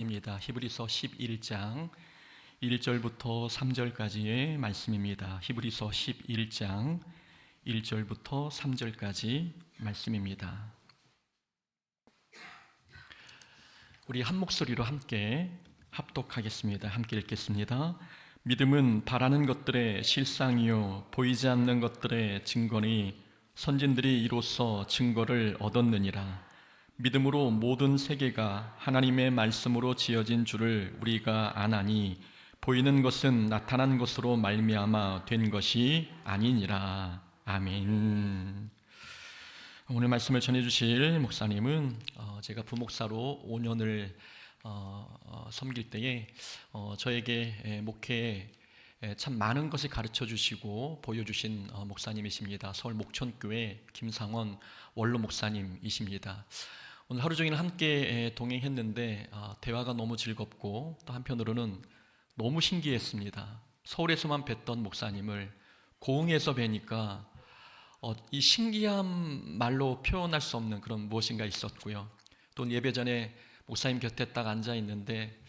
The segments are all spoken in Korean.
입니다. 히브리서 11장 1절부터 3절까지의 말씀입니다. 히브리서 11장 1절부터 3절까지 말씀입니다. 우리 한 목소리로 함께 합독하겠습니다. 함께 읽겠습니다. 믿음은 바라는 것들의 실상이요 보이지 않는 것들의 증거니 선진들이 이로써 증거를 얻었느니라. 믿음으로 모든 세계가 하나님의 말씀으로 지어진 줄을 우리가 아나니 보이는 것은 나타난 것으로 말미암아 된 것이 아니니라. 아멘. 오늘 말씀을 전해주실 목사님은 제가 부목사로 5년을 섬길 때에 저에게 목회에 참 많은 것을 가르쳐 주시고 보여주신 목사님이십니다. 서울 목천교회 김상원 원로 목사님이십니다. 오늘 하루 종일 함께 동행했는데 대화가 너무 즐겁고 또 한편으로는 너무 신기했습니다. 서울에서만 뵀던 목사님을 고흥에서 뵈니까 이 신기한 말로 표현할 수 없는 그런 무엇인가 있었고요. 또 예배 전에 목사님 곁에 딱 앉아 있는데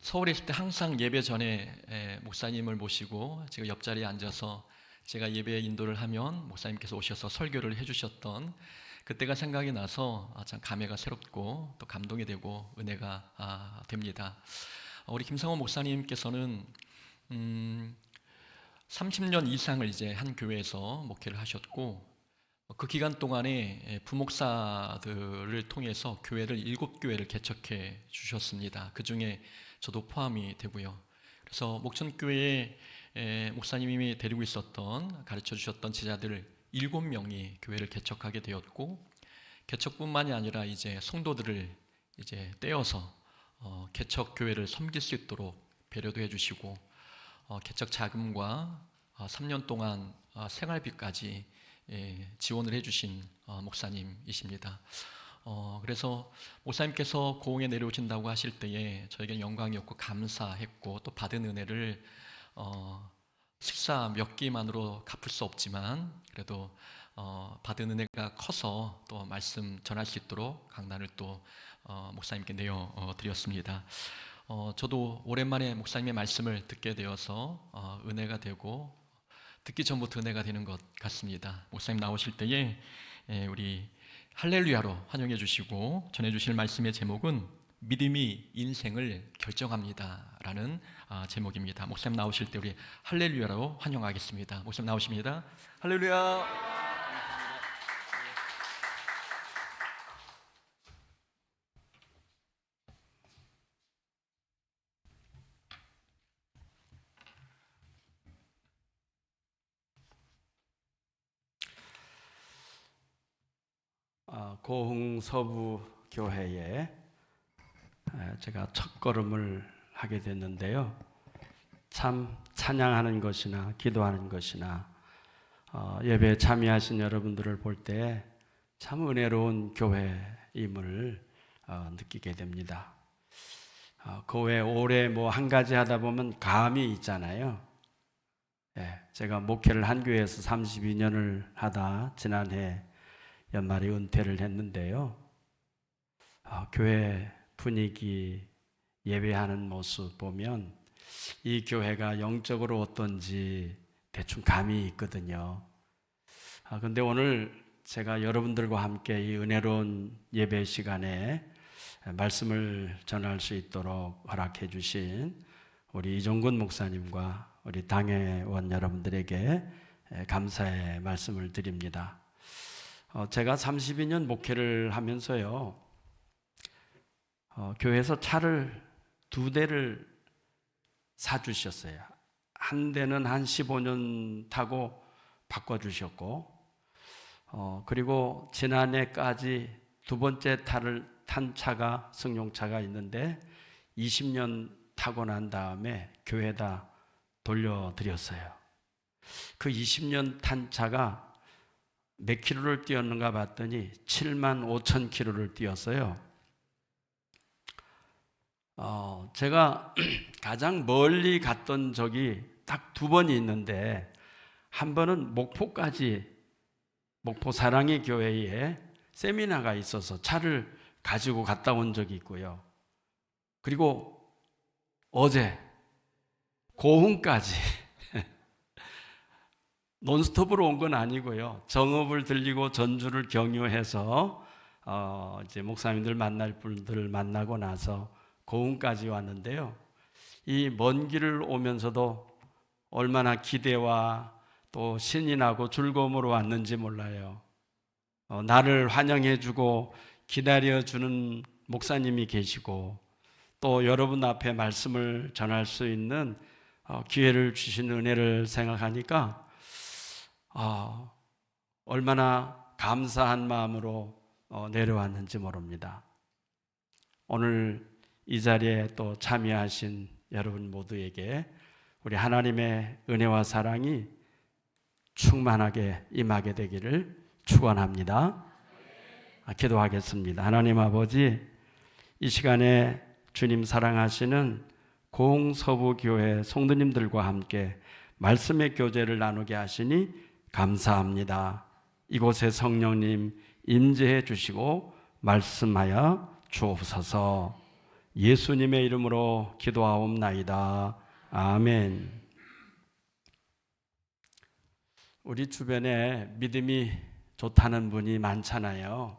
서울에 있을 때 항상 예배 전에 목사님을 모시고 제가 옆자리에 앉아서 제가 예배 인도를 하면 목사님께서 오셔서 설교를 해주셨던 그때가 생각이 나서 참 감회가 새롭고 또 감동이 되고 은혜가 됩니다. 우리 김상원 목사님께서는 30년 이상을 이제 한 교회에서 목회를 하셨고 그 기간 동안에 부목사들을 통해서 교회를 7교회를 개척해 주셨습니다. 그 중에 저도 포함이 되고요. 그래서 목천교회에 목사님이 데리고 있었던 가르쳐 주셨던 제자들 7명이 교회를 개척하게 되었고 개척뿐만이 아니라 이제 성도들을 이제 떼어서 개척 교회를 섬길 수 있도록 배려도 해주시고 개척 자금과 3년 동안 생활비까지 지원을 해주신 목사님이십니다. 그래서 목사님께서 고흥에 내려오신다고 하실 때에 저에게는 영광이었고 감사했고 또 받은 은혜를 식사 몇 끼만으로 갚을 수 없지만 그래도 받은 은혜가 커서 또 말씀 전할 수 있도록 강단을 또 목사님께 내어 드렸습니다. 저도 오랜만에 목사님의 말씀을 듣게 되어서 은혜가 되고 듣기 전부터 은혜가 되는 것 같습니다. 목사님 나오실 때에 우리 할렐루야로 환영해 주시고 전해 주실 말씀의 제목은 믿음이 인생을 결정합니다 라는 제목입니다. 목사님 나오실 때 우리 할렐루야로 환영하겠습니다. 목사님 나오십니다. 할렐루야. 고흥 서부 교회에 제가 첫걸음을 하게 됐는데요. 참 찬양하는 것이나 기도하는 것이나 예배에 참여하신 여러분들을 볼 때 참 은혜로운 교회임을 느끼게 됩니다. 그 외에 올해 뭐 한 가지 하다 보면 감이 있잖아요. 제가 목회를 한 교회에서 32년을 하다 지난해 연말에 은퇴를 했는데요. 교회 분위기, 예배하는 모습 보면 이 교회가 영적으로 어떤지 대충 감이 있거든요. 그런데 오늘 제가 여러분들과 함께 이 은혜로운 예배 시간에 말씀을 전할 수 있도록 허락해 주신 우리 이종근 목사님과 우리 당회원 여러분들에게 감사의 말씀을 드립니다. 제가 32년 목회를 하면서요, 교회에서 차를 2대를 사주셨어요. 한 대는 한 15년 타고 바꿔주셨고, 그리고 지난해까지 2번째 탄 차가 승용차가 있는데 20년 타고 난 다음에 교회에다 돌려드렸어요. 그 20년 탄 차가 몇 킬로를 뛰었는가 봤더니 7만 5천 킬로를 뛰었어요. 제가 가장 멀리 갔던 적이 딱 2번이 있는데 한 번은 목포 사랑의 교회에 세미나가 있어서 차를 가지고 갔다 온 적이 있고요. 그리고 어제 고흥까지 논스톱으로 온 건 아니고요. 정읍을 들리고 전주를 경유해서 이제 목사님들 만날 분들을 만나고 나서 고흥까지 왔는데요. 이 먼 길을 오면서도 얼마나 기대와 또 신이 나고 즐거움으로 왔는지 몰라요. 나를 환영해주고 기다려주는 목사님이 계시고 또 여러분 앞에 말씀을 전할 수 있는 기회를 주신 은혜를 생각하니까 얼마나 감사한 마음으로 내려왔는지 모릅니다. 오늘 이 자리에 또 참여하신 여러분 모두에게 우리 하나님의 은혜와 사랑이 충만하게 임하게 되기를 축원합니다. 기도하겠습니다. 하나님 아버지, 이 시간에 주님 사랑하시는 고흥서부교회 성도님들과 함께 말씀의 교제를 나누게 하시니 감사합니다. 이곳에 성령님 임재해 주시고 말씀하여 주옵소서. 예수님의 이름으로 기도하옵나이다. 아멘. 우리 주변에 믿음이 좋다는 분이 많잖아요.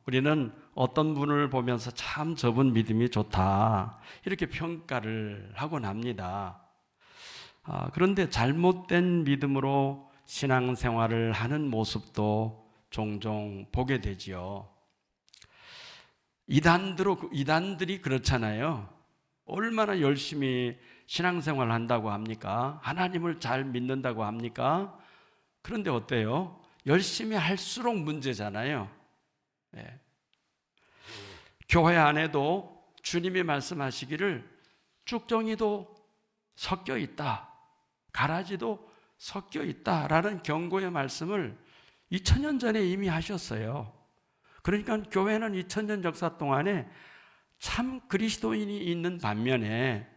우리는 어떤 분을 보면서 참 저분 믿음이 좋다 이렇게 평가를 하곤 합니다. 그런데 잘못된 믿음으로 신앙생활을 하는 모습도 종종 보게 되지요. 이단들이 그렇잖아요. 얼마나 열심히 신앙생활을 한다고 합니까? 하나님을 잘 믿는다고 합니까? 그런데 어때요? 열심히 할수록 문제잖아요. 네. 교회 안에도 주님이 말씀하시기를 쭉정이도 섞여 있다, 가라지도 섞여 있다라는 경고의 말씀을 2000년 전에 이미 하셨어요. 그러니까 교회는 2000년 역사 동안에 참 그리스도인이 있는 반면에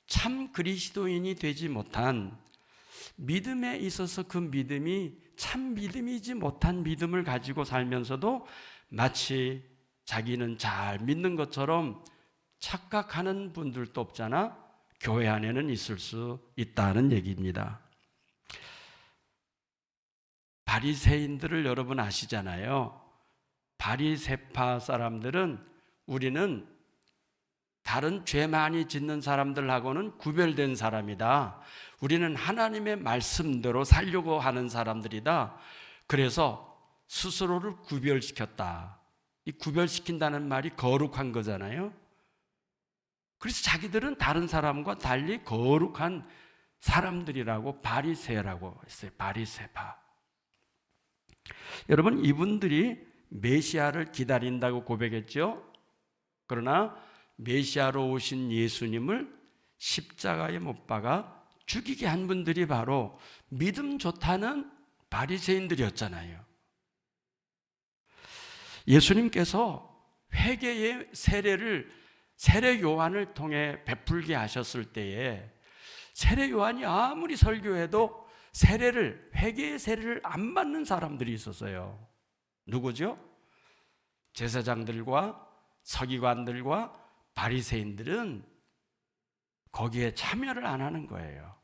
참 그리스도인이 되지 못한, 믿음에 있어서 그 믿음이 참 믿음이지 못한 믿음을 가지고 살면서도 마치 자기는 잘 믿는 것처럼 착각하는 분들도 없잖아. 교회 안에는 있을 수 있다는 얘기입니다. 바리새인들을 여러분 아시잖아요. 바리새파 사람들은 우리는 다른 죄 많이 짓는 사람들하고는 구별된 사람이다. 우리는 하나님의 말씀대로 살려고 하는 사람들이다. 그래서 스스로를 구별시켰다. 이 구별시킨다는 말이 거룩한 거잖아요. 그래서 자기들은 다른 사람과 달리 거룩한 사람들이라고 바리새라고 했어요. 바리새파. 여러분, 이분들이 메시아를 기다린다고 고백했죠. 그러나 메시아로 오신 예수님을 십자가에 못 박아 죽이게 한 분들이 바로 믿음 좋다는 바리새인들이었잖아요. 예수님께서 회개의 세례를 세례 요한을 통해 베풀게 하셨을 때에 세례 요한이 아무리 설교해도 회개의 세례를 안 받는 사람들이 있었어요. 누구죠? 제사장들과 서기관들과 바리새인들은 거기에 참여를 안 하는 거예요.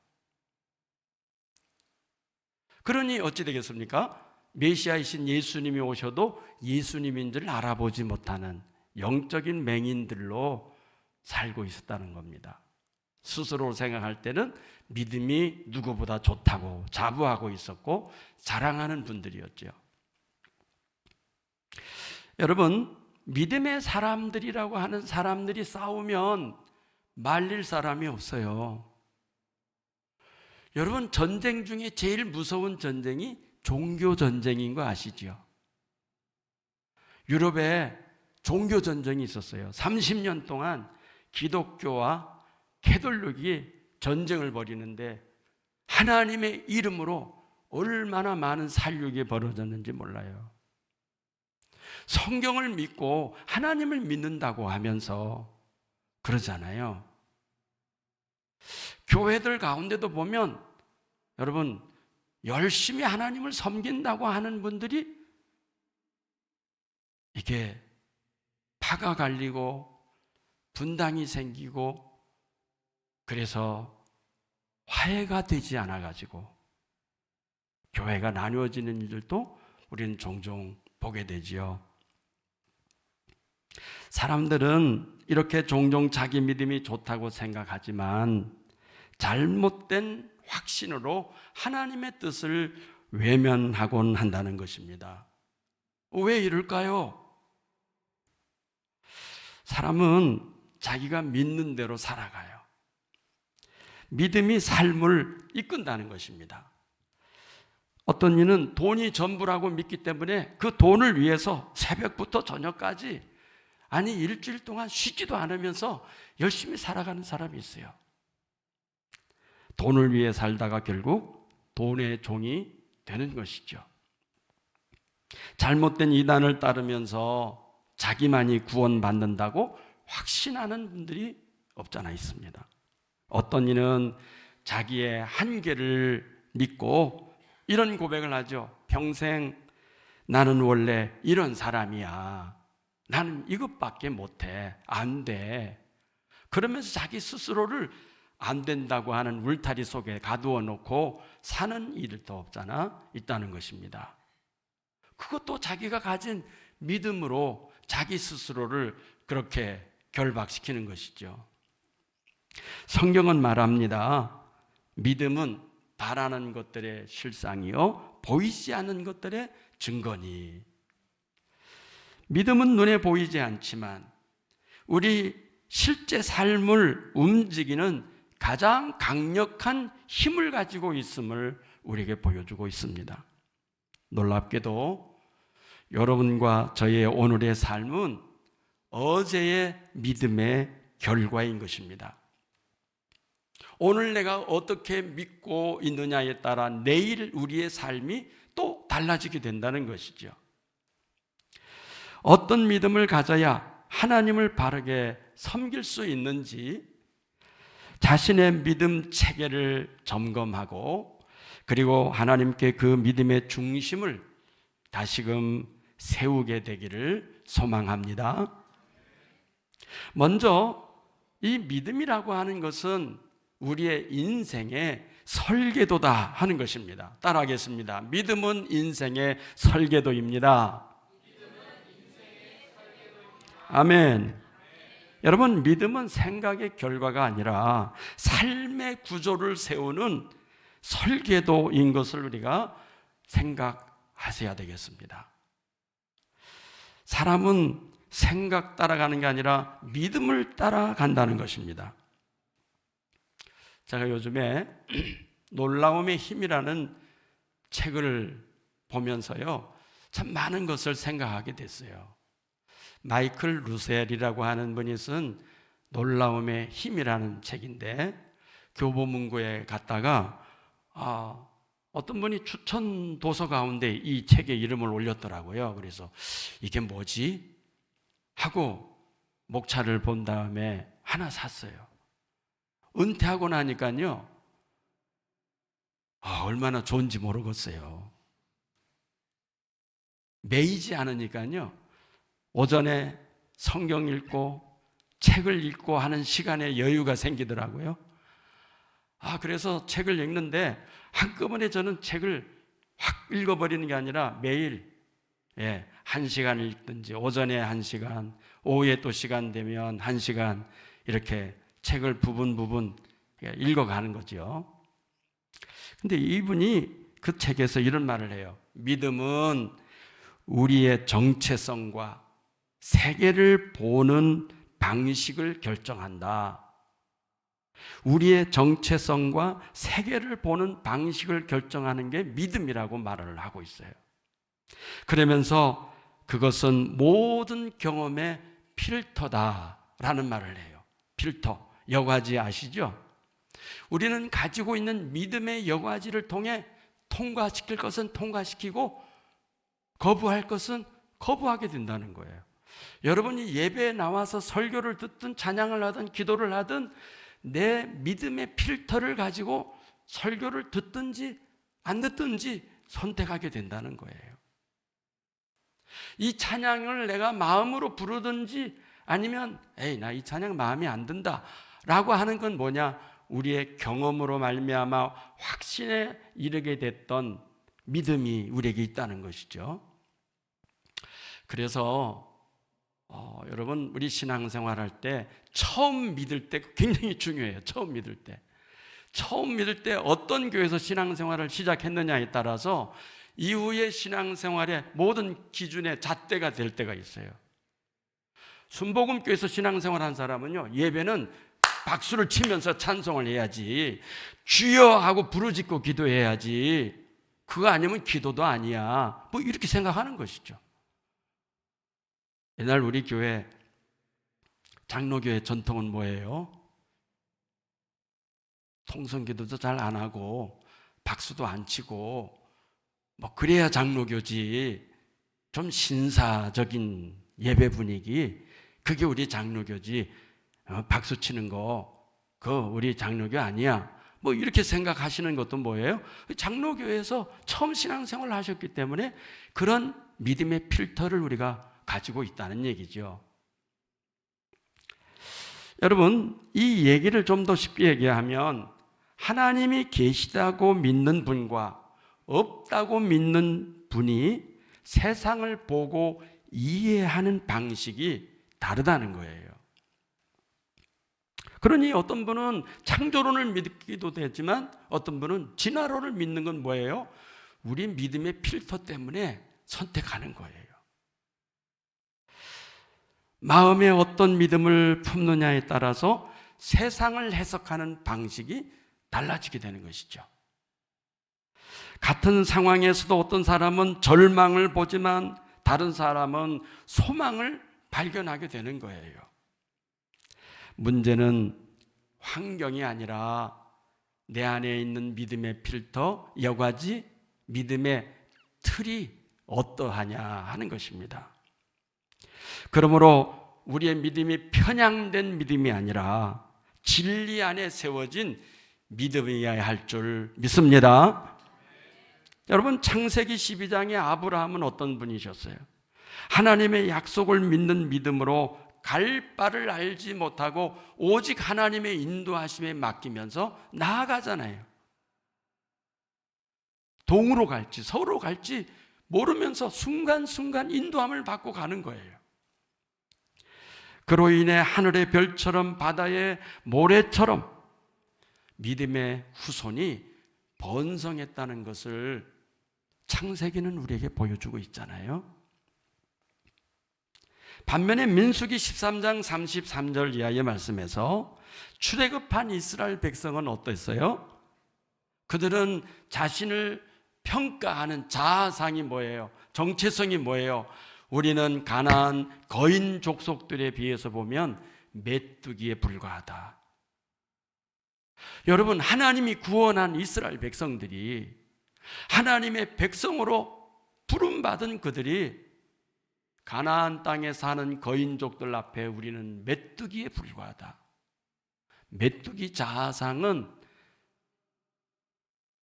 그러니 어찌 되겠습니까? 메시아이신 예수님이 오셔도 예수님인 줄 알아보지 못하는 영적인 맹인들로 살고 있었다는 겁니다. 스스로 생각할 때는 믿음이 누구보다 좋다고 자부하고 있었고 자랑하는 분들이었죠. 여러분, 믿음의 사람들이라고 하는 사람들이 싸우면 말릴 사람이 없어요. 여러분, 전쟁 중에 제일 무서운 전쟁이 종교 전쟁인 거 아시죠? 유럽에 종교 전쟁이 있었어요. 30년 동안 기독교와 캐톨릭이 전쟁을 벌이는데 하나님의 이름으로 얼마나 많은 살육이 벌어졌는지 몰라요. 성경을 믿고 하나님을 믿는다고 하면서 그러잖아요. 교회들 가운데도 보면 여러분, 열심히 하나님을 섬긴다고 하는 분들이 이게 파가 갈리고 분당이 생기고 그래서 화해가 되지 않아가지고 교회가 나누어지는 일들도 우리는 종종 보게 되지요. 사람들은 이렇게 종종 자기 믿음이 좋다고 생각하지만 잘못된 확신으로 하나님의 뜻을 외면하곤 한다는 것입니다. 왜 이럴까요? 사람은 자기가 믿는 대로 살아가요. 믿음이 삶을 이끈다는 것입니다. 어떤 이는 돈이 전부라고 믿기 때문에 그 돈을 위해서 새벽부터 저녁까지, 아니 일주일 동안 쉬지도 않으면서 열심히 살아가는 사람이 있어요. 돈을 위해 살다가 결국 돈의 종이 되는 것이죠. 잘못된 이단을 따르면서 자기만이 구원받는다고 확신하는 분들이 없잖아 있습니다. 어떤 이는 자기의 한계를 믿고 이런 고백을 하죠. 평생 나는 원래 이런 사람이야. 나는 이것밖에 못해. 안 돼. 그러면서 자기 스스로를 안 된다고 하는 울타리 속에 가두어 놓고 사는 일도 없잖아. 있다는 것입니다. 그것도 자기가 가진 믿음으로 자기 스스로를 그렇게 결박시키는 것이죠. 성경은 말합니다. 믿음은 바라는 것들의 실상이요 보이지 않는 것들의 증거니. 믿음은 눈에 보이지 않지만 우리 실제 삶을 움직이는 가장 강력한 힘을 가지고 있음을 우리에게 보여주고 있습니다. 놀랍게도 여러분과 저의 오늘의 삶은 어제의 믿음의 결과인 것입니다. 오늘 내가 어떻게 믿고 있느냐에 따라 내일 우리의 삶이 또 달라지게 된다는 것이죠. 어떤 믿음을 가져야 하나님을 바르게 섬길 수 있는지 자신의 믿음 체계를 점검하고 그리고 하나님께 그 믿음의 중심을 다시금 세우게 되기를 소망합니다. 먼저 이 믿음이라고 하는 것은 우리의 인생의 설계도다 하는 것입니다. 따라하겠습니다. 믿음은 인생의 설계도입니다. 아멘. 여러분, 믿음은 생각의 결과가 아니라 삶의 구조를 세우는 설계도인 것을 우리가 생각하셔야 되겠습니다. 사람은 생각 따라가는 게 아니라 믿음을 따라간다는 것입니다. 제가 요즘에 놀라움의 힘이라는 책을 보면서요, 참 많은 것을 생각하게 됐어요. 마이클 루셀이라고 하는 분이 쓴 놀라움의 힘이라는 책인데, 교보문고에 갔다가 어떤 분이 추천 도서 가운데 이 책의 이름을 올렸더라고요. 그래서 이게 뭐지? 하고 목차를 본 다음에 하나 샀어요. 은퇴하고 나니까요, 얼마나 좋은지 모르겠어요. 매이지 않으니까요, 오전에 성경 읽고 책을 읽고 하는 시간에 여유가 생기더라고요. 그래서 책을 읽는데 한꺼번에 저는 책을 확 읽어버리는 게 아니라 매일 1시간 읽든지 오전에 1시간, 오후에 또 시간 되면 1시간 이렇게 책을 부분 읽어가는 거죠. 근데 이분이 그 책에서 이런 말을 해요. 믿음은 우리의 정체성과 세계를 보는 방식을 결정한다. 우리의 정체성과 세계를 보는 방식을 결정하는 게 믿음이라고 말을 하고 있어요. 그러면서 그것은 모든 경험의 필터다라는 말을 해요. 필터, 여과지 아시죠? 우리는 가지고 있는 믿음의 여과지를 통해 통과시킬 것은 통과시키고 거부할 것은 거부하게 된다는 거예요. 여러분이 예배에 나와서 설교를 듣든 찬양을 하든 기도를 하든 내 믿음의 필터를 가지고 설교를 듣든지 안 듣든지 선택하게 된다는 거예요. 이 찬양을 내가 마음으로 부르든지 아니면 에이, 나 이 찬양 마음에 안 든다 라고 하는 건 뭐냐? 우리의 경험으로 말미암아 확신에 이르게 됐던 믿음이 우리에게 있다는 것이죠. 그래서 여러분, 우리 신앙생활 할 때 처음 믿을 때 굉장히 중요해요. 처음 믿을 때 어떤 교회에서 신앙생활을 시작했느냐에 따라서 이후의 신앙생활의 모든 기준의 잣대가 될 때가 있어요. 순복음교회에서 신앙생활한 사람은요, 예배는 박수를 치면서 찬송을 해야지, 주여 하고 부르짖고 기도해야지, 그거 아니면 기도도 아니야, 뭐 이렇게 생각하는 것이죠. 옛날 우리 교회 장로교회 전통은 뭐예요? 통성기도도 잘 안 하고 박수도 안 치고 뭐 그래야 장로교지, 좀 신사적인 예배 분위기, 그게 우리 장로교지, 박수 치는 거 그거 우리 장로교 아니야, 뭐 이렇게 생각하시는 것도 뭐예요? 장로교회에서 처음 신앙생활을 하셨기 때문에 그런 믿음의 필터를 우리가 가지고 있다는 얘기죠. 여러분, 이 얘기를 좀 더 쉽게 얘기하면 하나님이 계시다고 믿는 분과 없다고 믿는 분이 세상을 보고 이해하는 방식이 다르다는 거예요. 그러니 어떤 분은 창조론을 믿기도 되지만 어떤 분은 진화론을 믿는 건 뭐예요? 우리 믿음의 필터 때문에 선택하는 거예요. 마음에 어떤 믿음을 품느냐에 따라서 세상을 해석하는 방식이 달라지게 되는 것이죠. 같은 상황에서도 어떤 사람은 절망을 보지만 다른 사람은 소망을 발견하게 되는 거예요. 문제는 환경이 아니라 내 안에 있는 믿음의 필터, 여과지, 믿음의 틀이 어떠하냐 하는 것입니다. 그러므로 우리의 믿음이 편향된 믿음이 아니라 진리 안에 세워진 믿음이어야 할 줄 믿습니다. 여러분, 창세기 12장의 아브라함은 어떤 분이셨어요? 하나님의 약속을 믿는 믿음으로 갈 바를 알지 못하고 오직 하나님의 인도하심에 맡기면서 나아가잖아요. 동으로 갈지 서로 갈지 모르면서 순간순간 인도함을 받고 가는 거예요. 그로 인해 하늘의 별처럼 바다의 모래처럼 믿음의 후손이 번성했다는 것을 창세기는 우리에게 보여주고 있잖아요. 반면에 민수기 13장 33절 이하의 말씀에서 출애굽한 이스라엘 백성은 어땠어요? 그들은 자신을 평가하는 자아상이 뭐예요? 정체성이 뭐예요? 우리는 가나안 거인 족속들에 비해서 보면 메뚜기에 불과하다. 여러분, 하나님이 구원한 이스라엘 백성들이, 하나님의 백성으로 부름받은 그들이 가나안 땅에 사는 거인족들 앞에 우리는 메뚜기에 불과하다. 메뚜기 자아상은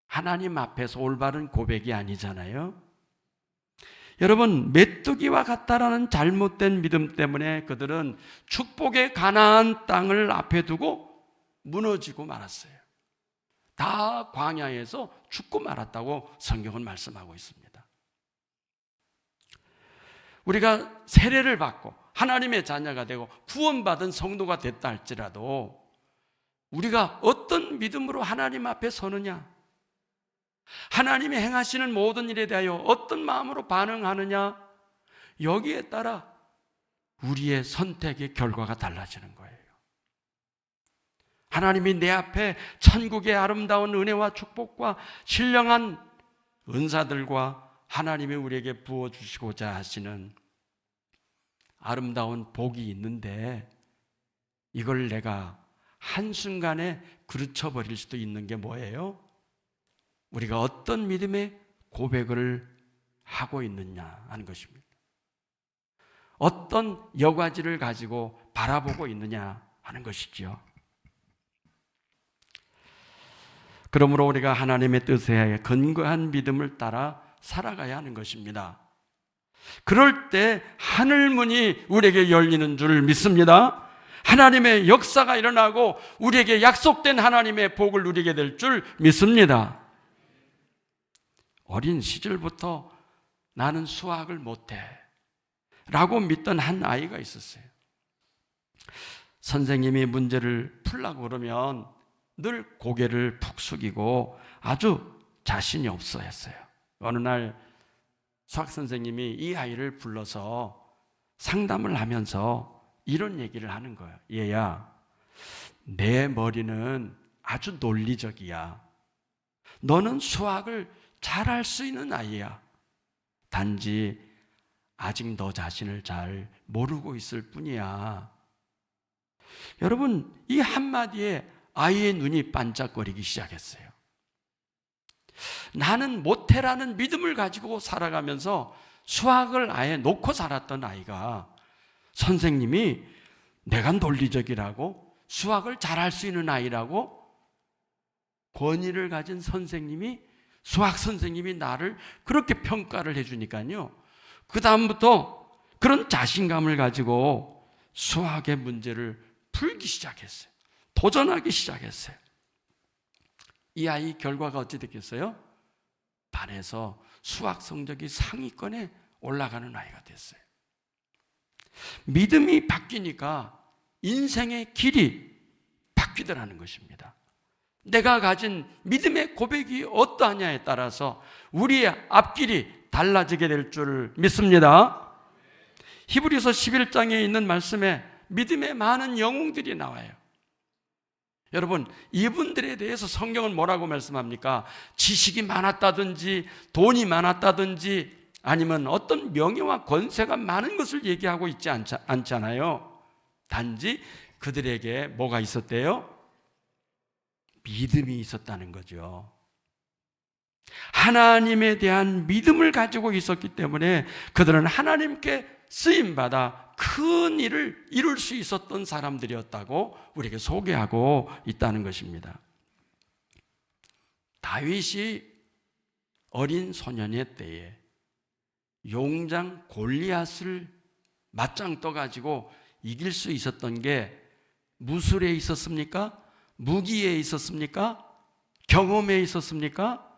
하나님 앞에서 올바른 고백이 아니잖아요. 여러분, 메뚜기와 같다라는 잘못된 믿음 때문에 그들은 축복의 가나안 땅을 앞에 두고 무너지고 말았어요. 다 광야에서 죽고 말았다고 성경은 말씀하고 있습니다. 우리가 세례를 받고 하나님의 자녀가 되고 구원받은 성도가 됐다 할지라도 우리가 어떤 믿음으로 하나님 앞에 서느냐, 하나님이 행하시는 모든 일에 대하여 어떤 마음으로 반응하느냐, 여기에 따라 우리의 선택의 결과가 달라지는 거예요. 하나님이 내 앞에 천국의 아름다운 은혜와 축복과 신령한 은사들과 하나님이 우리에게 부어주시고자 하시는 아름다운 복이 있는데 이걸 내가 한순간에 그르쳐버릴 수도 있는 게 뭐예요? 우리가 어떤 믿음의 고백을 하고 있느냐 하는 것입니다. 어떤 여과지를 가지고 바라보고 있느냐 하는 것이지요. 그러므로 우리가 하나님의 뜻에 근거한 믿음을 따라 살아가야 하는 것입니다. 그럴 때 하늘문이 우리에게 열리는 줄 믿습니다. 하나님의 역사가 일어나고 우리에게 약속된 하나님의 복을 누리게 될 줄 믿습니다. 어린 시절부터 나는 수학을 못해 라고 믿던 한 아이가 있었어요. 선생님이 문제를 풀라고 그러면 늘 고개를 푹 숙이고 아주 자신이 없어 했어요. 어느 날 수학 선생님이 이 아이를 불러서 상담을 하면서 이런 얘기를 하는 거예요. 얘야, 내 머리는 아주 논리적이야. 너는 수학을 잘할 수 있는 아이야. 단지 아직 너 자신을 잘 모르고 있을 뿐이야. 여러분, 이 한마디에 아이의 눈이 반짝거리기 시작했어요. 나는 못해라는 믿음을 가지고 살아가면서 수학을 아예 놓고 살았던 아이가 선생님이 내가 논리적이라고 수학을 잘할 수 있는 아이라고 권위를 가진 선생님이 수학 선생님이 나를 그렇게 평가를 해주니까요. 그 다음부터 그런 자신감을 가지고 수학의 문제를 풀기 시작했어요. 도전하기 시작했어요. 이 아이 결과가 어찌 됐겠어요? 반에서 수학 성적이 상위권에 올라가는 아이가 됐어요. 믿음이 바뀌니까 인생의 길이 바뀌더라는 것입니다. 내가 가진 믿음의 고백이 어떠하냐에 따라서 우리의 앞길이 달라지게 될 줄 믿습니다. 히브리서 11장에 있는 말씀에 믿음의 많은 영웅들이 나와요. 여러분, 이분들에 대해서 성경은 뭐라고 말씀합니까? 지식이 많았다든지 돈이 많았다든지 아니면 어떤 명예와 권세가 많은 것을 얘기하고 있지 않잖아요. 단지 그들에게 뭐가 있었대요? 믿음이 있었다는 거죠. 하나님에 대한 믿음을 가지고 있었기 때문에 그들은 하나님께 쓰임받아 큰 일을 이룰 수 있었던 사람들이었다고 우리에게 소개하고 있다는 것입니다. 다윗이 어린 소년의 때에 용장 골리앗을 맞짱 떠가지고 이길 수 있었던 게 무술에 있었습니까? 무기에 있었습니까? 경험에 있었습니까?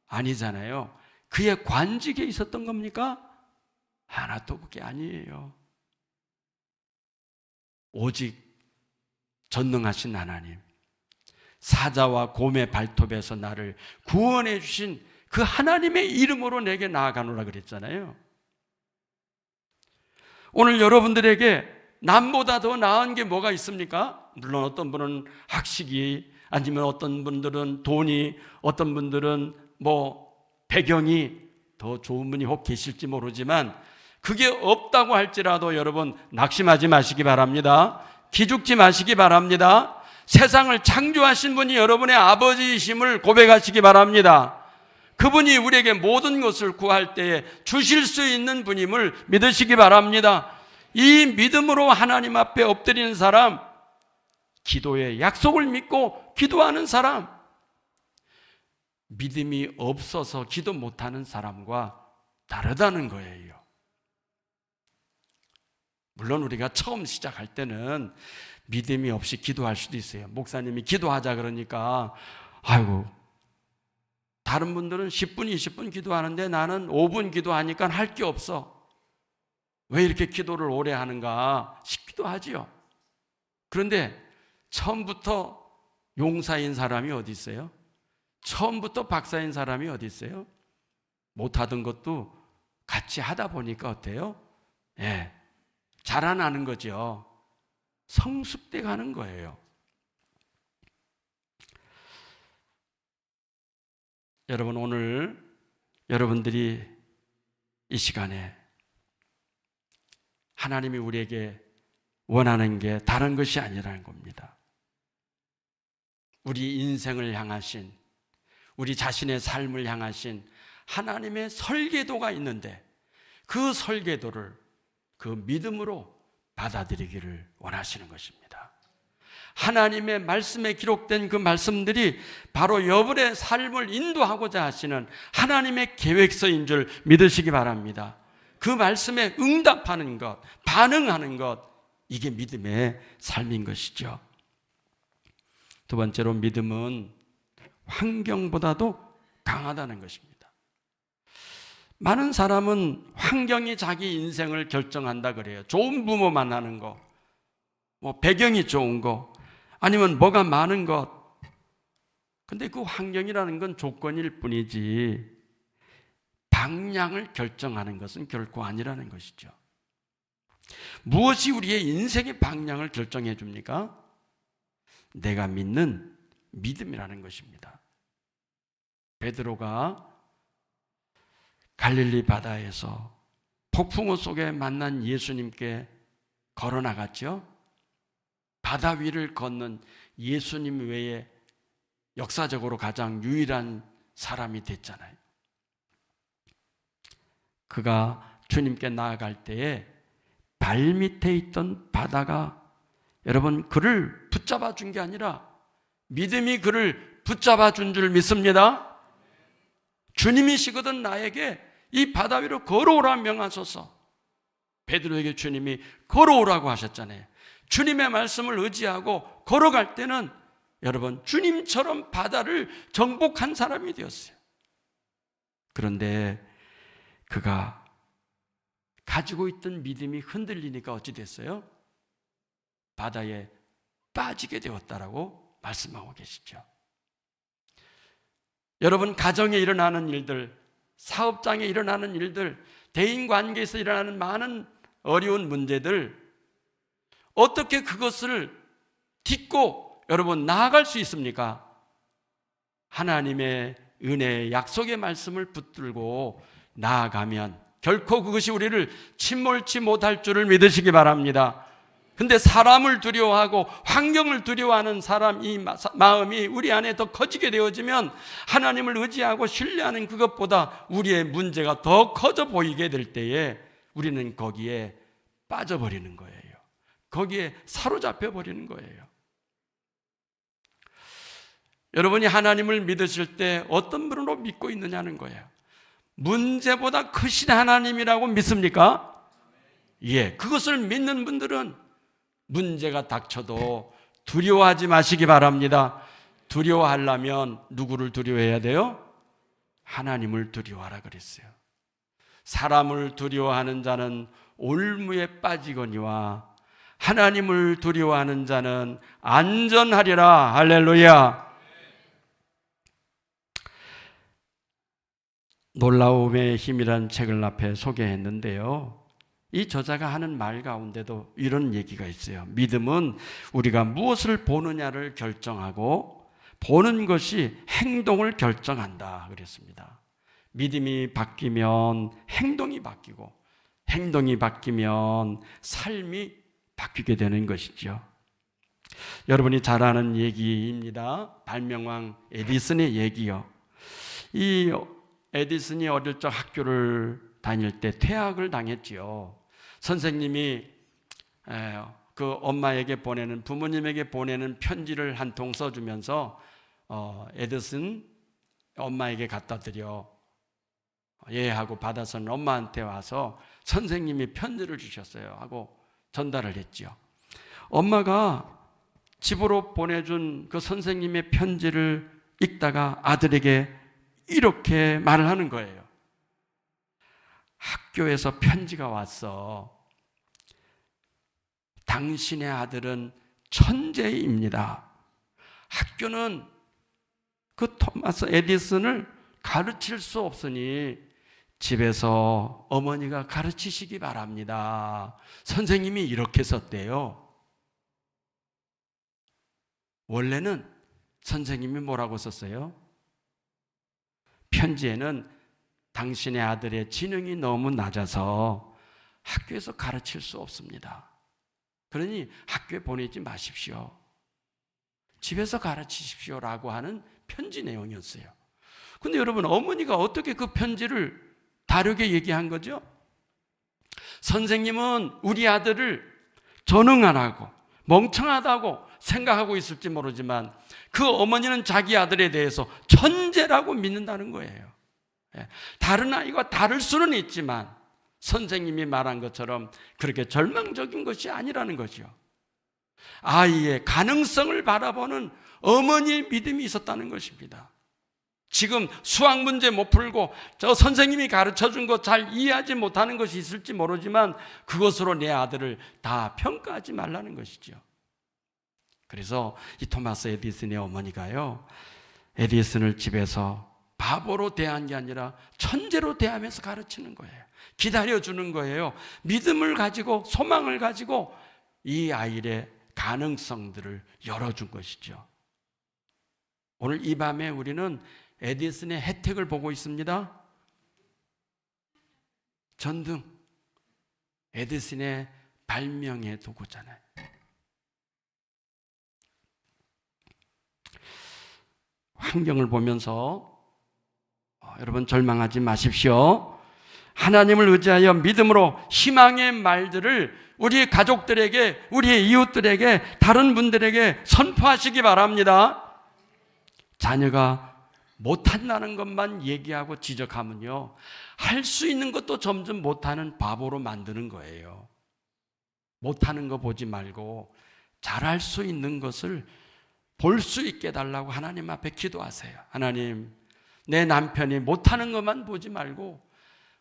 아니잖아요. 그의 관직에 있었던 겁니까? 하나도 그게 아니에요. 오직 전능하신 하나님, 사자와 곰의 발톱에서 나를 구원해 주신 그 하나님의 이름으로 내게 나아가노라 그랬잖아요. 오늘 여러분들에게 남보다 더 나은 게 뭐가 있습니까? 물론 어떤 분은 학식이, 아니면 어떤 분들은 돈이, 어떤 분들은 배경이 더 좋은 분이 혹 계실지 모르지만 그게 없다고 할지라도 여러분 낙심하지 마시기 바랍니다. 기죽지 마시기 바랍니다. 세상을 창조하신 분이 여러분의 아버지이심을 고백하시기 바랍니다. 그분이 우리에게 모든 것을 구할 때에 주실 수 있는 분임을 믿으시기 바랍니다. 이 믿음으로 하나님 앞에 엎드리는 사람, 기도의 약속을 믿고 기도하는 사람, 믿음이 없어서 기도 못하는 사람과 다르다는 거예요. 물론 우리가 처음 시작할 때는 믿음이 없이 기도할 수도 있어요. 목사님이 기도하자 그러니까 아이고, 다른 분들은 10분, 20분 기도하는데 나는 5분 기도하니까 할 게 없어. 왜 이렇게 기도를 오래 하는가 싶기도 하지요. 그런데 처음부터 용사인 사람이 어디 있어요? 처음부터 박사인 사람이 어디 있어요? 못하던 것도 같이 하다 보니까 어때요? 자라나는 거죠. 성숙돼 가는 거예요. 여러분, 오늘 여러분들이 이 시간에 하나님이 우리에게 원하는 게 다른 것이 아니라는 겁니다. 우리 인생을 향하신, 우리 자신의 삶을 향하신 하나님의 설계도가 있는데 그 설계도를 그 믿음으로 받아들이기를 원하시는 것입니다. 하나님의 말씀에 기록된 그 말씀들이 바로 여러분의 삶을 인도하고자 하시는 하나님의 계획서인 줄 믿으시기 바랍니다. 그 말씀에 응답하는 것, 반응하는 것, 이게 믿음의 삶인 것이죠. 두 번째로 믿음은 환경보다도 강하다는 것입니다. 많은 사람은 환경이 자기 인생을 결정한다 그래요. 좋은 부모 만나는 거, 뭐 배경이 좋은 거, 아니면 뭐가 많은 것. 근데 그 환경이라는 건 조건일 뿐이지 방향을 결정하는 것은 결코 아니라는 것이죠. 무엇이 우리의 인생의 방향을 결정해 줍니까? 내가 믿는 믿음이라는 것입니다. 베드로가 갈릴리 바다에서 폭풍우 속에 만난 예수님께 걸어 나갔죠. 바다 위를 걷는 예수님 외에 역사적으로 가장 유일한 사람이 됐잖아요. 그가 주님께 나아갈 때에 발밑에 있던 바다가 여러분 그를 붙잡아 준 게 아니라 믿음이 그를 붙잡아 준 줄 믿습니다. 주님이시거든 나에게 이 바다 위로 걸어오라 명하소서. 베드로에게 주님이 걸어오라고 하셨잖아요. 주님의 말씀을 의지하고 걸어갈 때는 여러분 주님처럼 바다를 정복한 사람이 되었어요. 그런데 그가 가지고 있던 믿음이 흔들리니까 어찌 됐어요? 바다에 빠지게 되었다라고 말씀하고 계시죠. 여러분 가정에 일어나는 일들, 사업장에 일어나는 일들, 대인관계에서 일어나는 많은 어려운 문제들, 어떻게 그것을 딛고 여러분 나아갈 수 있습니까? 하나님의 은혜의 약속의 말씀을 붙들고 나아가면 결코 그것이 우리를 침몰치 못할 줄을 믿으시기 바랍니다. 근데 사람을 두려워하고 환경을 두려워하는 사람 이 마음이 우리 안에 더 커지게 되어지면 하나님을 의지하고 신뢰하는 그것보다 우리의 문제가 더 커져 보이게 될 때에 우리는 거기에 빠져버리는 거예요. 거기에 사로잡혀 버리는 거예요. 여러분이 하나님을 믿으실 때 어떤 분으로 믿고 있느냐는 거예요. 문제보다 크신 하나님이라고 믿습니까? 예, 그것을 믿는 분들은 문제가 닥쳐도 두려워하지 마시기 바랍니다. 두려워하려면 누구를 두려워해야 돼요? 하나님을 두려워하라 그랬어요. 사람을 두려워하는 자는 올무에 빠지거니와 하나님을 두려워하는 자는 안전하리라. 할렐루야. 놀라움의 힘이란 책을 앞에 소개했는데요. 이 저자가 하는 말 가운데도 이런 얘기가 있어요. 믿음은 우리가 무엇을 보느냐를 결정하고 보는 것이 행동을 결정한다 그랬습니다. 믿음이 바뀌면 행동이 바뀌고 행동이 바뀌면 삶이 바뀌게 되는 것이죠. 여러분이 잘 아는 얘기입니다. 발명왕 에디슨의 얘기요. 이 에디슨이 어릴 적 학교를 다닐 때 퇴학을 당했지요. 선생님이 그 엄마에게 보내는, 부모님에게 보내는 편지를 한 통 써주면서 에디슨 엄마에게 갖다 드려. 예 하고 받아서는 엄마한테 와서 선생님이 편지를 주셨어요 하고 전달을 했지요. 엄마가 집으로 보내준 그 선생님의 편지를 읽다가 아들에게 이렇게 말을 하는 거예요. 학교에서 편지가 왔어. 당신의 아들은 천재입니다. 학교는 그 토마스 에디슨을 가르칠 수 없으니 집에서 어머니가 가르치시기 바랍니다. 선생님이 이렇게 썼대요. 원래는 선생님이 뭐라고 썼어요? 편지에는 당신의 아들의 지능이 너무 낮아서 학교에서 가르칠 수 없습니다. 그러니 학교에 보내지 마십시오. 집에서 가르치십시오라고 하는 편지 내용이었어요. 근데 여러분, 어머니가 어떻게 그 편지를 다르게 얘기한 거죠? 선생님은 우리 아들을 전응하라고 멍청하다고 생각하고 있을지 모르지만 그 어머니는 자기 아들에 대해서 천재라고 믿는다는 거예요. 다른 아이와 다를 수는 있지만 선생님이 말한 것처럼 그렇게 절망적인 것이 아니라는 거죠. 아이의 가능성을 바라보는 어머니의 믿음이 있었다는 것입니다. 지금 수학 문제 못 풀고 저 선생님이 가르쳐준 거 잘 이해하지 못하는 것이 있을지 모르지만 그것으로 내 아들을 다 평가하지 말라는 것이죠. 그래서 이 토마스 에디슨의 어머니가요, 에디슨을 집에서 바보로 대한 게 아니라 천재로 대하면서 가르치는 거예요. 기다려주는 거예요. 믿음을 가지고 소망을 가지고 이 아이의 가능성들을 열어준 것이죠. 오늘 이 밤에 우리는 에디슨의 혜택을 보고 있습니다. 전등, 에디슨의 발명의 도구잖아요. 환경을 보면서 여러분 절망하지 마십시오. 하나님을 의지하여 믿음으로 희망의 말들을 우리 가족들에게, 우리의 이웃들에게, 다른 분들에게 선포하시기 바랍니다. 자녀가 못한다는 것만 얘기하고 지적하면요, 할 수 있는 것도 점점 못하는 바보로 만드는 거예요. 못하는 거 보지 말고 잘할 수 있는 것을 볼 수 있게 해달라고 하나님 앞에 기도하세요. 하나님, 내 남편이 못하는 것만 보지 말고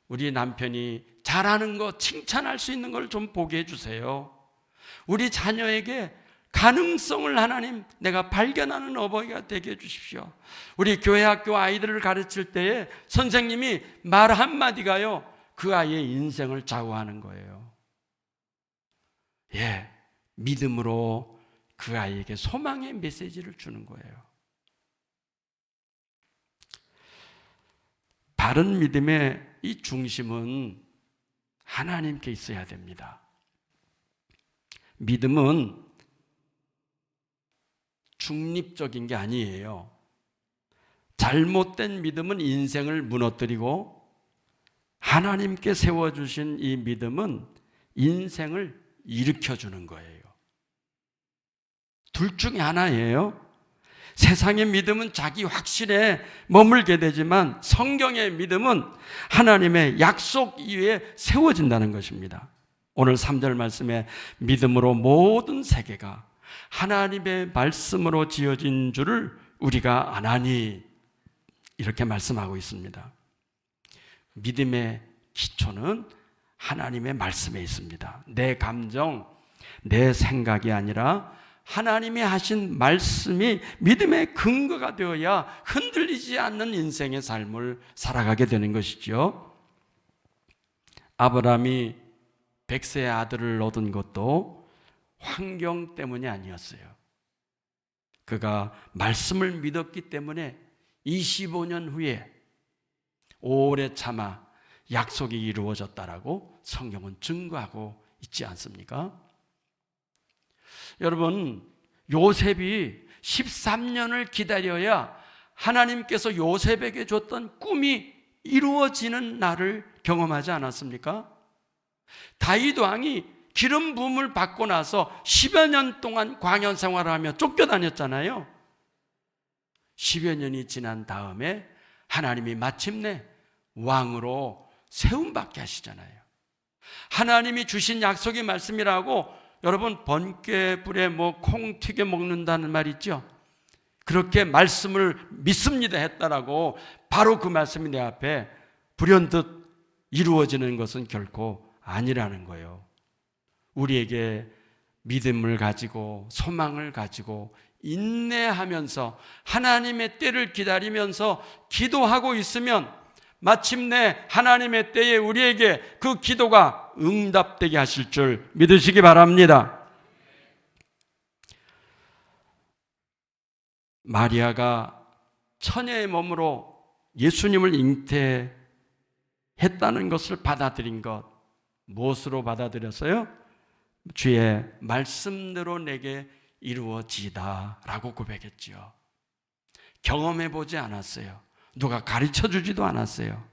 우리 남편이 잘하는 거, 칭찬할 수 있는 걸 좀 보게 해주세요. 우리 자녀에게 가능성을 하나님, 내가 발견하는 어버이가 되게 해주십시오. 우리 교회 학교 아이들을 가르칠 때에 선생님이 말 한마디가요, 그 아이의 인생을 좌우하는 거예요. 예, 믿음으로 그 아이에게 소망의 메시지를 주는 거예요. 바른 믿음의 이 중심은 하나님께 있어야 됩니다. 믿음은 중립적인 게 아니에요. 잘못된 믿음은 인생을 무너뜨리고, 하나님께 세워주신 이 믿음은 인생을 일으켜주는 거예요. 둘 중에 하나예요. 세상의 믿음은 자기 확신에 머물게 되지만 성경의 믿음은 하나님의 약속 위에 세워진다는 것입니다. 오늘 3절 말씀에 믿음으로 모든 세계가 하나님의 말씀으로 지어진 줄을 우리가 아나니, 이렇게 말씀하고 있습니다. 믿음의 기초는 하나님의 말씀에 있습니다. 내 감정, 내 생각이 아니라 하나님이 하신 말씀이 믿음의 근거가 되어야 흔들리지 않는 인생의 삶을 살아가게 되는 것이죠. 아브라함이 100세의 아들을 얻은 것도 환경 때문이 아니었어요. 그가 말씀을 믿었기 때문에 25년 후에 오래 참아 약속이 이루어졌다라고 성경은 증거하고 있지 않습니까? 여러분, 요셉이 13년을 기다려야 하나님께서 요셉에게 줬던 꿈이 이루어지는 날을 경험하지 않았습니까? 다윗 왕이 기름 부음을 받고 나서 10여 년 동안 광야 생활을 하며 쫓겨다녔잖아요. 10여 년이 지난 다음에 하나님이 마침내 왕으로 세움받게 하시잖아요. 하나님이 주신 약속의 말씀이라고, 여러분, 번개불에 콩 튀겨 먹는다는 말 있죠? 그렇게 말씀을 믿습니다 했다라고 바로 그 말씀이 내 앞에 불현듯 이루어지는 것은 결코 아니라는 거예요. 우리에게 믿음을 가지고 소망을 가지고 인내하면서 하나님의 때를 기다리면서 기도하고 있으면 마침내 하나님의 때에 우리에게 그 기도가 응답되게 하실 줄 믿으시기 바랍니다. 마리아가 처녀의 몸으로 예수님을 잉태했다는 것을 받아들인 것, 무엇으로 받아들였어요? 주의 말씀대로 내게 이루어지다 라고 고백했지요. 경험해보지 않았어요. 누가 가르쳐주지도 않았어요.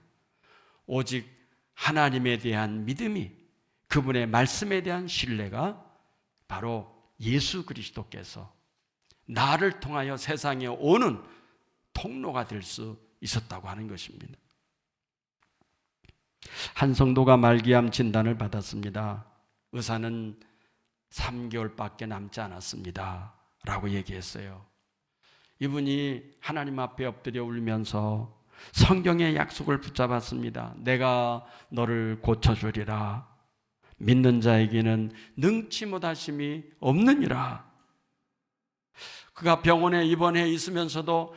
오직 하나님에 대한 믿음이, 그분의 말씀에 대한 신뢰가 바로 예수 그리스도께서 나를 통하여 세상에 오는 통로가 될 수 있었다고 하는 것입니다. 한 성도가 말기암 진단을 받았습니다. 의사는 3개월밖에 남지 않았습니다 라고 얘기했어요. 이분이 하나님 앞에 엎드려 울면서 성경의 약속을 붙잡았습니다. 내가 너를 고쳐주리라. 믿는 자에게는 능치 못하심이 없느니라. 그가 병원에 입원해 있으면서도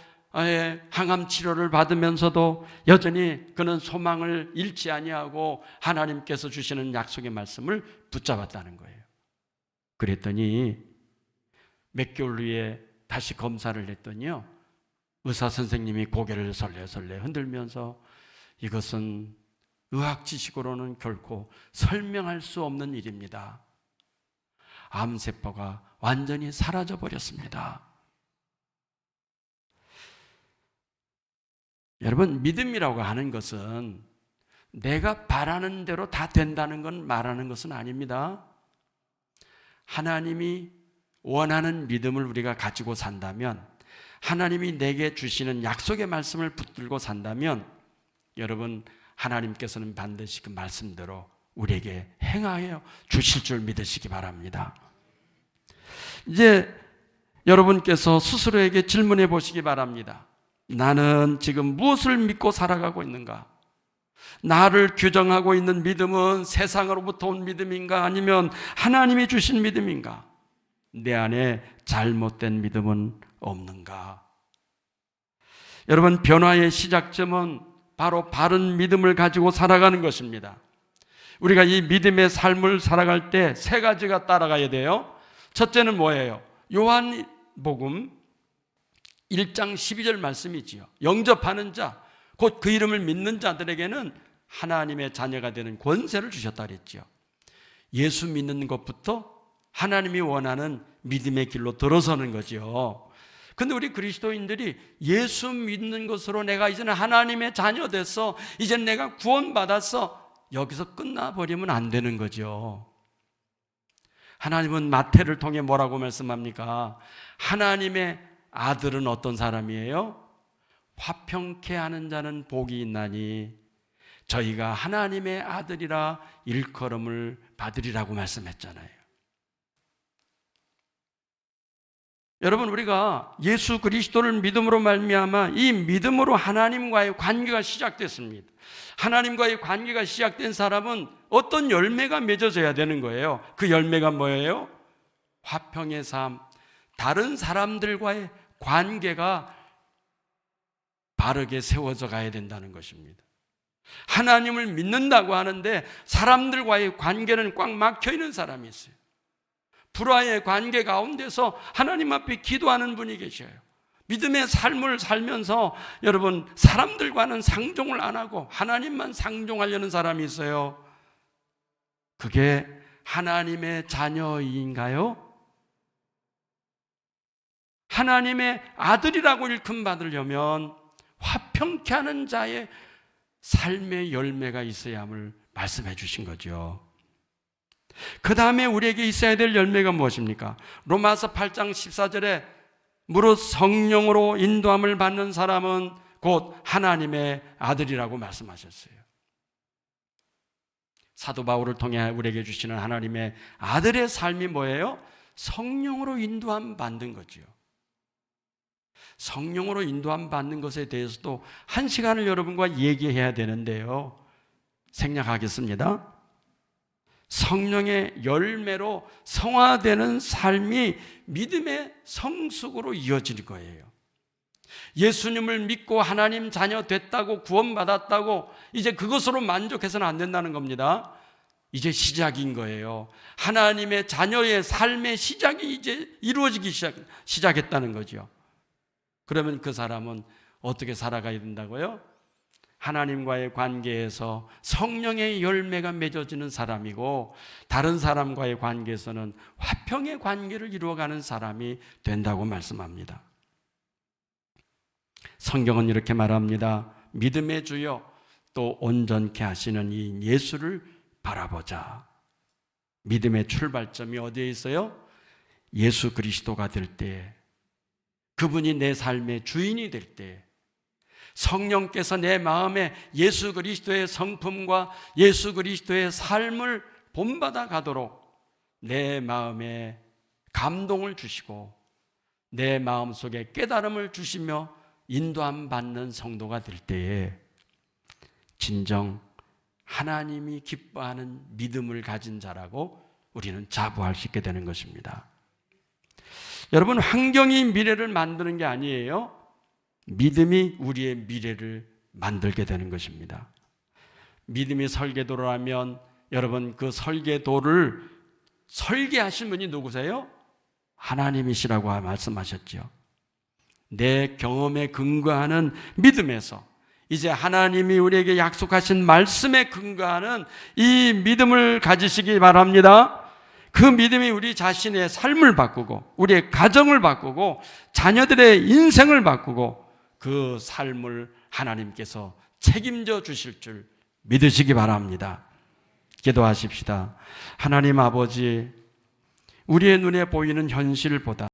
항암 치료를 받으면서도 여전히 그는 소망을 잃지 아니하고 하나님께서 주시는 약속의 말씀을 붙잡았다는 거예요. 그랬더니 몇 개월 후에 다시 검사를 했더니요, 의사 선생님이 고개를 설레설레 흔들면서 이것은 의학 지식으로는 결코 설명할 수 없는 일입니다. 암세포가 완전히 사라져 버렸습니다. 여러분, 믿음이라고 하는 것은 내가 바라는 대로 다 된다는 건 말하는 것은 아닙니다. 하나님이 원하는 믿음을 우리가 가지고 산다면, 하나님이 내게 주시는 약속의 말씀을 붙들고 산다면, 여러분, 하나님께서는 반드시 그 말씀대로 우리에게 행하여 주실 줄 믿으시기 바랍니다. 이제 여러분께서 스스로에게 질문해 보시기 바랍니다. 나는 지금 무엇을 믿고 살아가고 있는가? 나를 규정하고 있는 믿음은 세상으로부터 온 믿음인가? 아니면 하나님이 주신 믿음인가? 내 안에 잘못된 믿음은 없는가? 여러분, 변화의 시작점은 바로 바른 믿음을 가지고 살아가는 것입니다. 우리가 이 믿음의 삶을 살아갈 때 세 가지가 따라가야 돼요. 첫째는 뭐예요? 요한복음 1장 12절 말씀이지요. 영접하는 자, 곧 그 이름을 믿는 자들에게는 하나님의 자녀가 되는 권세를 주셨다 그랬죠. 예수 믿는 것부터 하나님이 원하는 믿음의 길로 들어서는 거죠. 근데 우리 그리스도인들이 예수 믿는 것으로 내가 이제는 하나님의 자녀 됐어, 이제 내가 구원받았어, 여기서 끝나버리면 안 되는 거죠. 하나님은 마태를 통해 뭐라고 말씀합니까? 하나님의 아들은 어떤 사람이에요? 화평케 하는 자는 복이 있나니 저희가 하나님의 아들이라 일컬음을 받으리라고 말씀했잖아요. 여러분, 우리가 예수 그리스도를 믿음으로 말미암아 이 믿음으로 하나님과의 관계가 시작됐습니다. 하나님과의 관계가 시작된 사람은 어떤 열매가 맺어져야 되는 거예요. 그 열매가 뭐예요? 화평의 삶, 다른 사람들과의 관계가 바르게 세워져 가야 된다는 것입니다. 하나님을 믿는다고 하는데 사람들과의 관계는 꽉 막혀 있는 사람이 있어요. 불화의 관계 가운데서 하나님 앞에 기도하는 분이 계셔요. 믿음의 삶을 살면서 여러분, 사람들과는 상종을 안 하고 하나님만 상종하려는 사람이 있어요. 그게 하나님의 자녀인가요? 하나님의 아들이라고 일컬음 받으려면 화평케 하는 자의 삶의 열매가 있어야 함을 말씀해 주신 거죠. 그 다음에 우리에게 있어야 될 열매가 무엇입니까? 로마서 8장 14절에 무릇 성령으로 인도함을 받는 사람은 곧 하나님의 아들이라고 말씀하셨어요. 사도 바울을 통해 우리에게 주시는 하나님의 아들의 삶이 뭐예요? 성령으로 인도함 받는 거죠. 성령으로 인도함 받는 것에 대해서도 한 시간을 여러분과 얘기해야 되는데요, 생략하겠습니다. 성령의 열매로 성화되는 삶이 믿음의 성숙으로 이어질 거예요. 예수님을 믿고 하나님 자녀 됐다고 구원받았다고 이제 그것으로 만족해서는 안 된다는 겁니다. 이제 시작인 거예요. 하나님의 자녀의 삶의 시작이 이제 이루어지기 시작했다는 거죠. 그러면 그 사람은 어떻게 살아가야 된다고요? 하나님과의 관계에서 성령의 열매가 맺어지는 사람이고, 다른 사람과의 관계에서는 화평의 관계를 이루어가는 사람이 된다고 말씀합니다. 성경은 이렇게 말합니다. 믿음의 주여 또 온전케 하시는 이 예수를 바라보자. 믿음의 출발점이 어디에 있어요? 예수 그리스도가 될 때, 그분이 내 삶의 주인이 될 때, 성령께서 내 마음에 예수 그리스도의 성품과 예수 그리스도의 삶을 본받아 가도록 내 마음에 감동을 주시고 내 마음속에 깨달음을 주시며 인도함 받는 성도가 될 때에 진정 하나님이 기뻐하는 믿음을 가진 자라고 우리는 자부할 수 있게 되는 것입니다. 여러분, 환경이 미래를 만드는 게 아니에요. 믿음이 우리의 미래를 만들게 되는 것입니다. 믿음이 설계도라면 여러분, 그 설계도를 설계하신 분이 누구세요? 하나님이시라고 말씀하셨죠. 내 경험에 근거하는 믿음에서 이제 하나님이 우리에게 약속하신 말씀에 근거하는 이 믿음을 가지시기 바랍니다. 그 믿음이 우리 자신의 삶을 바꾸고 우리의 가정을 바꾸고 자녀들의 인생을 바꾸고 그 삶을 하나님께서 책임져 주실 줄 믿으시기 바랍니다. 기도하십시다. 하나님 아버지, 우리의 눈에 보이는 현실보다